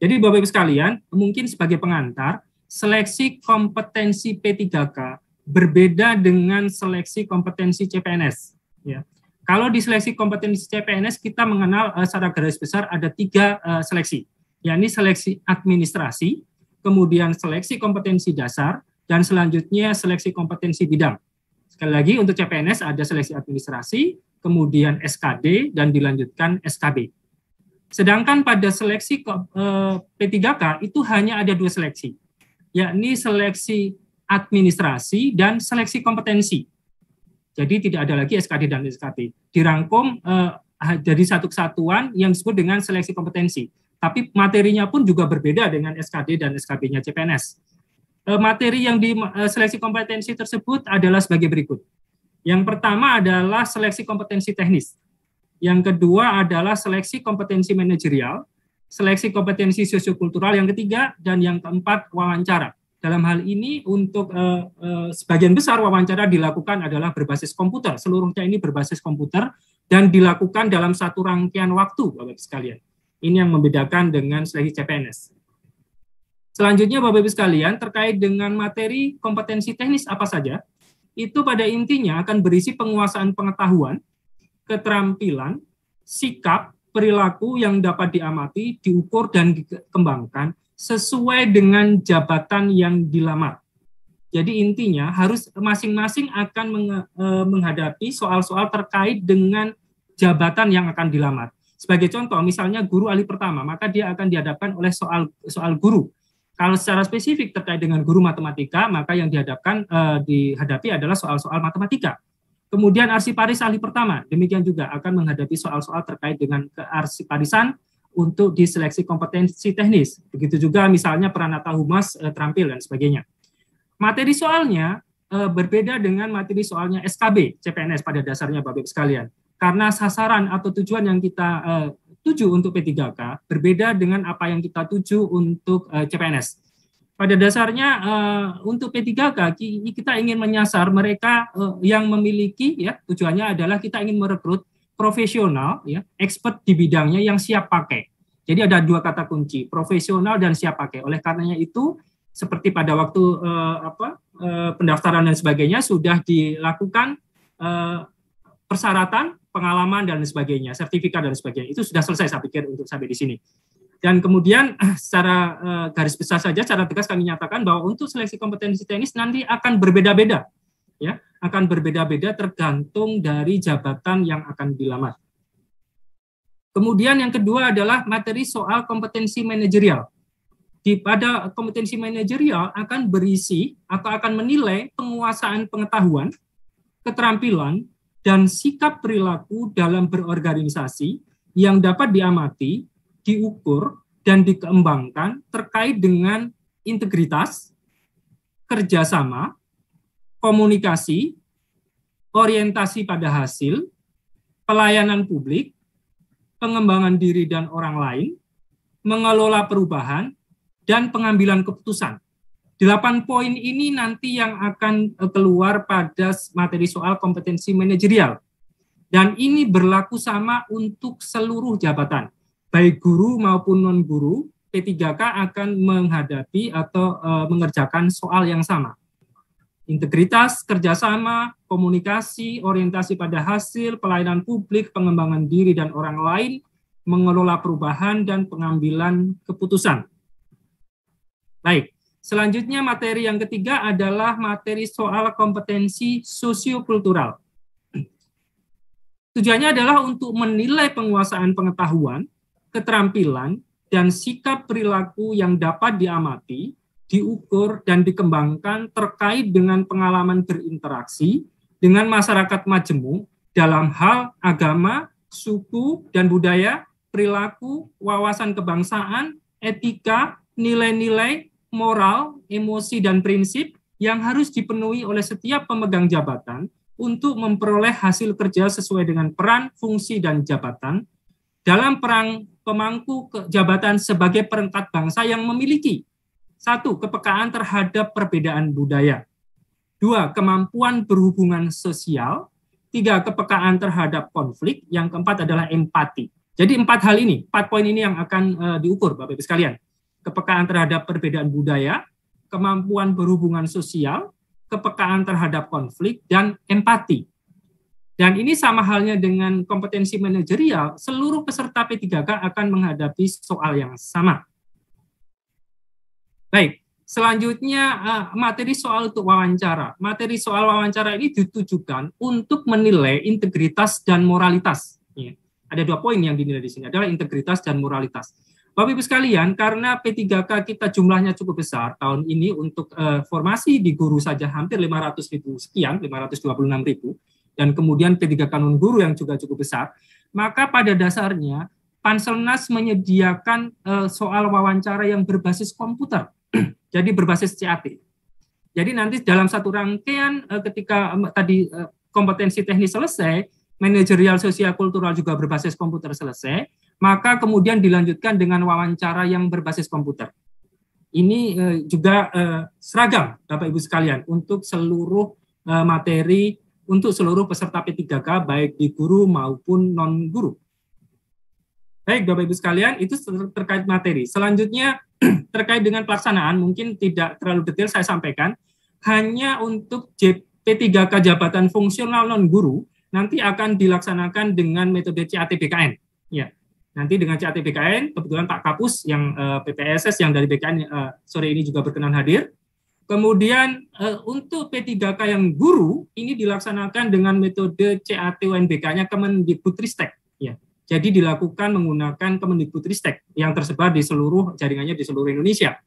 Jadi Bapak Ibu sekalian, mungkin sebagai pengantar, seleksi kompetensi P3K berbeda dengan seleksi kompetensi CPNS. Ya. Kalau di seleksi kompetensi CPNS kita mengenal secara garis besar ada 3 seleksi, yakni seleksi administrasi, kemudian seleksi kompetensi dasar, dan selanjutnya seleksi kompetensi bidang. Sekali lagi untuk CPNS ada seleksi administrasi, kemudian SKD, dan dilanjutkan SKB. Sedangkan pada seleksi P3K itu hanya ada 2 seleksi, yakni seleksi administrasi dan seleksi kompetensi. Jadi tidak ada lagi SKD dan SKB. Dirangkum dari satu kesatuan yang disebut dengan seleksi kompetensi. Tapi materinya pun juga berbeda dengan SKD dan SKB-nya CPNS. Materi yang di seleksi kompetensi tersebut adalah sebagai berikut. Yang pertama adalah seleksi kompetensi teknis. Yang kedua adalah seleksi kompetensi manajerial, seleksi kompetensi sosiokultural yang ketiga, dan yang keempat wawancara. Dalam hal ini untuk sebagian besar wawancara dilakukan adalah berbasis komputer. Seluruhnya ini berbasis komputer dan dilakukan dalam satu rangkaian waktu, Bapak-Ibu sekalian. Ini yang membedakan dengan seleksi CPNS. Selanjutnya Bapak-Ibu sekalian, terkait dengan materi kompetensi teknis apa saja, itu pada intinya akan berisi penguasaan pengetahuan, keterampilan, sikap, perilaku yang dapat diamati, diukur, dan dikembangkan sesuai dengan jabatan yang dilamar. Jadi intinya harus masing-masing akan menghadapi soal-soal terkait dengan jabatan yang akan dilamar. Sebagai contoh, misalnya guru ahli pertama, maka dia akan dihadapkan oleh soal guru. Kalau secara spesifik terkait dengan guru matematika, maka yang dihadapi adalah soal-soal matematika. Kemudian arsiparis ahli pertama, demikian juga akan menghadapi soal-soal terkait dengan kearsiparisan untuk diseleksi kompetensi teknis. Begitu juga misalnya Pranata Humas terampil dan sebagainya. Materi soalnya berbeda dengan materi soalnya SKB CPNS pada dasarnya Bapak-Ibu sekalian. Karena sasaran atau tujuan yang kita tuju untuk P3K berbeda dengan apa yang kita tuju untuk CPNS. Pada dasarnya untuk P3K kita ingin menyasar mereka yang memiliki, ya, tujuannya adalah kita ingin merekrut profesional, ya, expert di bidangnya yang siap pakai. Jadi ada 2 kata kunci, profesional dan siap pakai. Oleh karenanya itu, seperti pada waktu pendaftaran dan sebagainya sudah dilakukan persyaratan, pengalaman dan sebagainya, sertifikat dan sebagainya. Itu sudah selesai saya pikir untuk sampai di sini. Dan kemudian secara garis besar saja, secara tegas kami nyatakan bahwa untuk seleksi kompetensi teknis nanti akan berbeda-beda, ya, akan berbeda-beda tergantung dari jabatan yang akan dilamar. Kemudian yang kedua adalah materi soal kompetensi manajerial. Pada kompetensi manajerial akan berisi atau akan menilai penguasaan pengetahuan, keterampilan, dan sikap perilaku dalam berorganisasi yang dapat diamati, diukur, dan dikembangkan terkait dengan integritas, kerjasama, komunikasi, orientasi pada hasil, pelayanan publik, pengembangan diri dan orang lain, mengelola perubahan, dan pengambilan keputusan. 8 poin ini nanti yang akan keluar pada materi soal kompetensi manajerial. Dan ini berlaku sama untuk seluruh jabatan. Baik guru maupun non-guru, P3K akan menghadapi atau mengerjakan soal yang sama. Integritas, kerjasama, komunikasi, orientasi pada hasil, pelayanan publik, pengembangan diri dan orang lain, mengelola perubahan, dan pengambilan keputusan. Baik, selanjutnya materi yang ketiga adalah materi soal kompetensi sosiokultural. Tujuannya adalah untuk menilai penguasaan pengetahuan, keterampilan, dan sikap perilaku yang dapat diamati, diukur, dan dikembangkan terkait dengan pengalaman berinteraksi dengan masyarakat majemuk dalam hal agama, suku, dan budaya, perilaku, wawasan kebangsaan, etika, nilai-nilai, moral, emosi, dan prinsip yang harus dipenuhi oleh setiap pemegang jabatan untuk memperoleh hasil kerja sesuai dengan peran, fungsi, dan jabatan dalam perang pemangku jabatan sebagai perangkat bangsa yang memiliki 1. Kepekaan terhadap perbedaan budaya. 2. Kemampuan berhubungan sosial. 3. Kepekaan terhadap konflik. Yang keempat adalah empati. Jadi 4 hal ini, 4 poin ini yang akan diukur Bapak-Ibu sekalian. kepekaan terhadap perbedaan budaya, kemampuan berhubungan sosial, kepekaan terhadap konflik, dan empati. Dan ini sama halnya dengan kompetensi manajerial, seluruh peserta P3K akan menghadapi soal yang sama. Baik, selanjutnya materi soal untuk wawancara. Materi soal wawancara ini ditujukan untuk menilai integritas dan moralitas. Ya. Ada 2 poin yang dinilai di sini, adalah integritas dan moralitas. Bapak Ibu sekalian, karena P3K kita jumlahnya cukup besar tahun ini untuk formasi di guru saja hampir 500.000 sekian, 526.000, dan kemudian P3K non-guru yang juga cukup besar, maka pada dasarnya Panselnas menyediakan soal wawancara yang berbasis komputer, jadi berbasis CAT. Jadi nanti dalam satu rangkaian ketika tadi kompetensi teknis selesai, manajerial sosial kultural juga berbasis komputer selesai, maka kemudian dilanjutkan dengan wawancara yang berbasis komputer. Ini juga seragam, Bapak Ibu sekalian, untuk seluruh materi, untuk seluruh peserta P3K, baik di guru maupun non-guru. Baik, Bapak Ibu sekalian, itu terkait materi. Selanjutnya, terkait dengan pelaksanaan, mungkin tidak terlalu detail saya sampaikan, hanya untuk P3K jabatan fungsional non-guru, nanti akan dilaksanakan dengan metode CAT-BKN. Ya. Nanti dengan CAT-BKN, kebetulan Pak Kapus yang PPSS yang dari BKN sore ini juga berkenan hadir. Kemudian untuk P3K yang guru, ini dilaksanakan dengan metode CAT-UNBK-nya Kemendikbudristek. Ya. Jadi dilakukan menggunakan Kemendikbudristek yang tersebar di seluruh jaringannya di seluruh Indonesia.